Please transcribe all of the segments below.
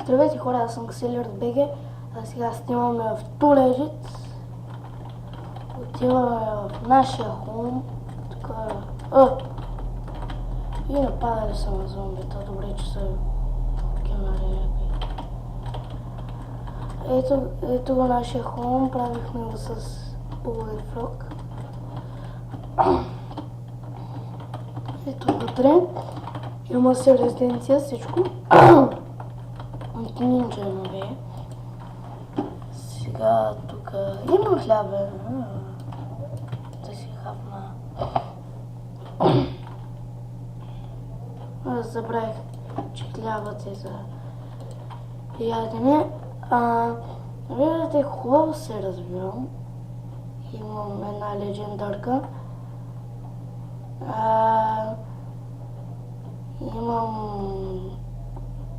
Здравейте хора, аз съм Кселер от БГ, а сега снимаме в Тулежец. Отиваме в нашия хом. Тук и нападали са на зомбита. Добре, че са кенали някакви. Ето го нашия хом, правихме го с половин фрог. Ето вътре. Има си резиденция, всичко. Нинджа има бе. Сега тук има хлябе. Да си хапна. Аз забравих, че хлябът е за ядене. Виждате, хубаво се разбирам. Имам една легендарка. Имам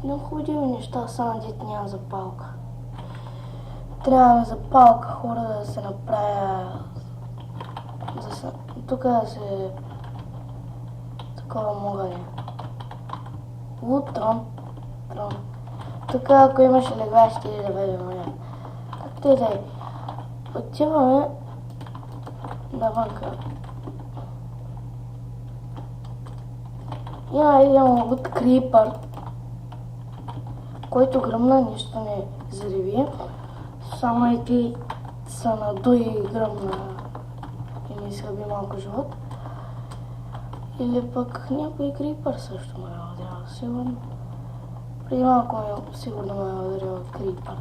необходими неща, само дет няма запалка. Трябва ми запалка, хора, да се направя. Тук да се... Такова мога ли? Трон. Тук ако имаш легла, ще да бъде моя. Както и да е. Отиваме навънка. Има един лут крипър, който гръмна, нищо не зареви. Само и ти са надуи и гръмна и ми изхъби малко живот. Или пък някой крипър също ме е ударял, сигурно. Преди малко сигурно ме е ударял крипър.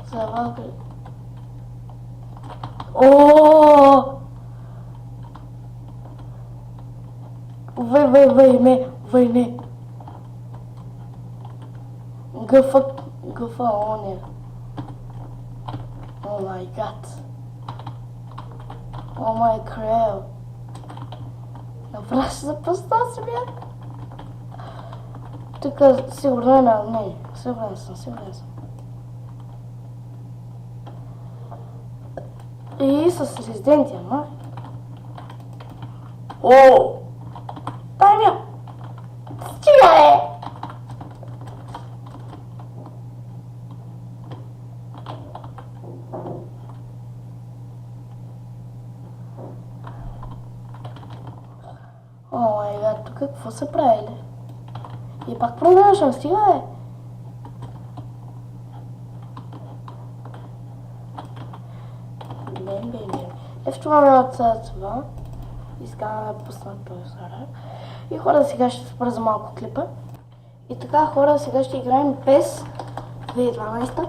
Завалка. Ооо! Войне. Гъфа, он е. О май гад. О май крел. Направо се запъста си, бе. Тук сигурно е на мен. Сигурен съм. И с резиденция, ма. О! Дай ми! Стига, бе! О май гад, тук какво са правили? И пак продължавам, стига, бе! Бем. Ето имаме от това. Искам да пусна този зарад. И хора, сега ще спра за малко клипа. И така, хора, сега ще играем PES 2012.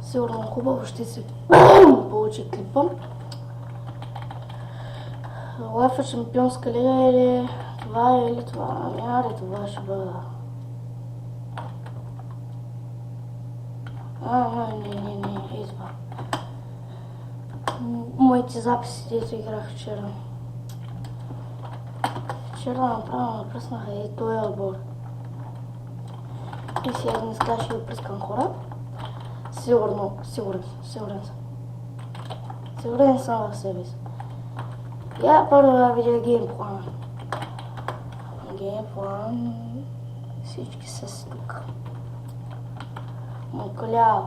Сигурно хубаво ще се получи клипа. Лайфа шампионска лига или това? Ами аре, това ще бъда. Не, това. Моите записи, дето играх вчера. Вчера направо напръснаха и този отбор. И сега днеска ще го пръскам, хора. Сигурен съм. Сигурен съм в себе си. Я първо да видя геймплана. Геймплан... Всички са си тук. Макаляо.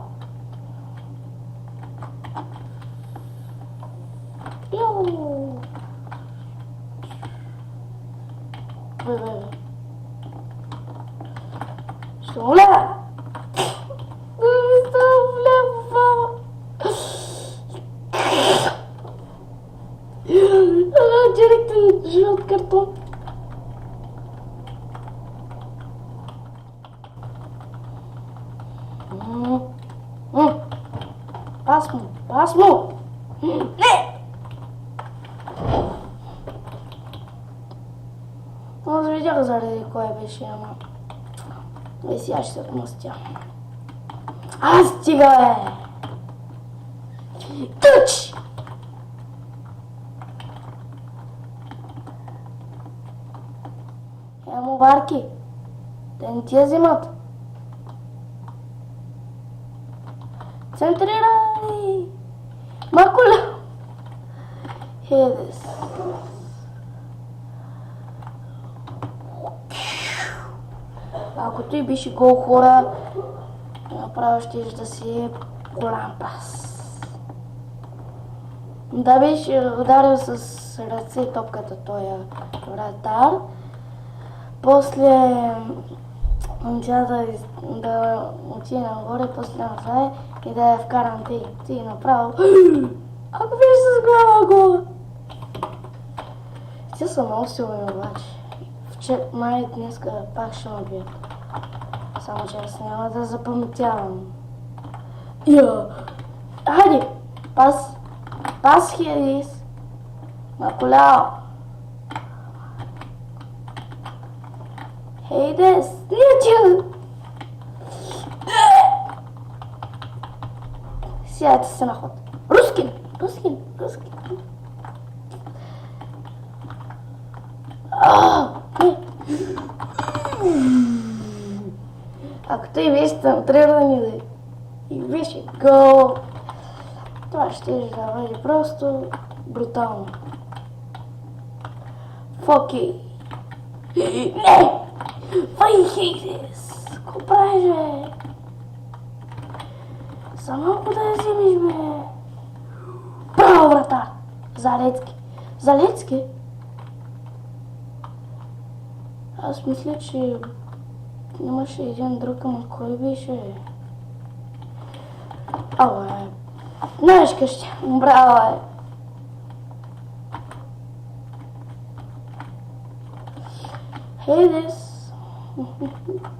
Йоу! Бе. Ще моля! Директен жълт картон. Пас му! Не! Аз видях заради кой беше, ама... И сега ще се отмъстя. Стига, бе! Тъч! Му барки, те не ти я взимат. Центрирай! Макуля! Хедес. Ако той беше гол, хора, направо ще да си е голям пас. Да, беше ударил с ръце топката той вратар. После момча да отиде нагоре, после назад и да я вкарам ти направо. Ако беше с гола. Те са много силни обаче. Май днеска пак ще ме бият. Само че аз няма да запаметявам. Хайде! Пас Херис! Макуляо! Хейде! Сничил! Сядайте се на ход. Рускин! Ако той беше центриран и беше гол, това ще да бъде просто брутално. Фоки! Не! Вай, Хейдес! Ко правиш, бе? За малко да я вземеш, бе! Браво, вратар! Залецки? Аз мисля, че имаше един друг, ама кой беше? Знаеш къщи, браво, Хейдес,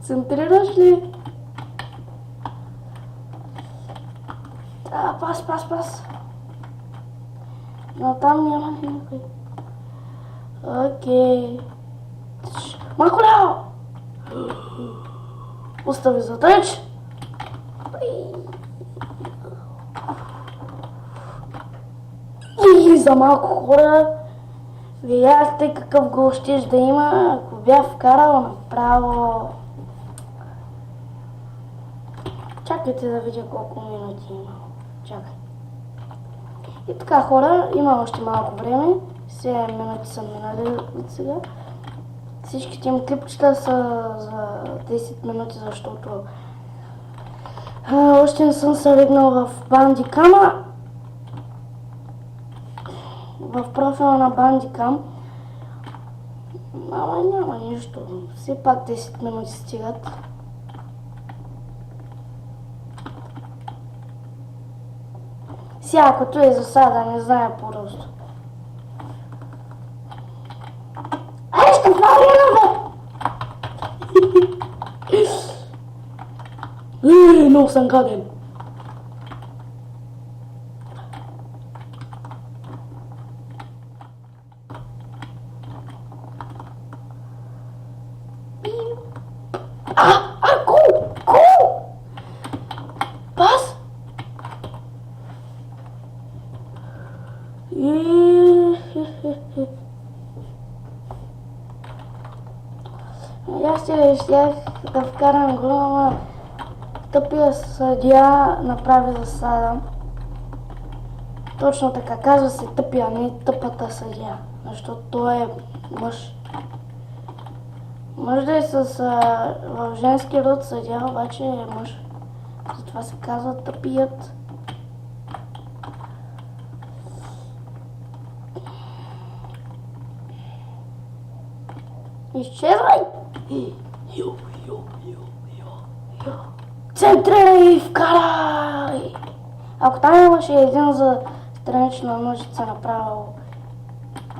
центрираш ли? Пас. Но там няма никой. Окей. Макуляо! Остави за тъч. И за малко хора видяхте какъв гол щеш да има, ако бях вкарал направо. Чакайте да видя колко минути има. Чакай. И така, хора, има още малко време. 7 минути са минали от сега. Всичките им клипчета са за 10 минути, защото още не съм се легнал в Bandicam. В профила на Bandicam. Ама няма нищо. Все пак 10 минути стигат. Сега, като е засада, не знае просто. Ай, ще направя, бе! Много съм гаден. Гол! Пас! Аз щях да вкарам гол, ама тъпия съдия направи засада. Точно така, казва се тъпия, не тъпата съдия, защото той е мъж. Мъж да е в женски род съдия, обаче е мъж. Затова се казва тъпият. Изчезвай! Центрирай и вкарай! Ако там имаше един за странична ножица направо,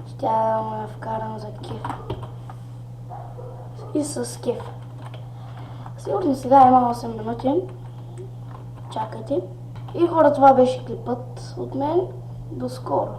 ще да ме вкарам за кеф. И с кеф. Сигурно сега има 8 минути. Чакайте. И хора, това беше клипът от мен. До скоро!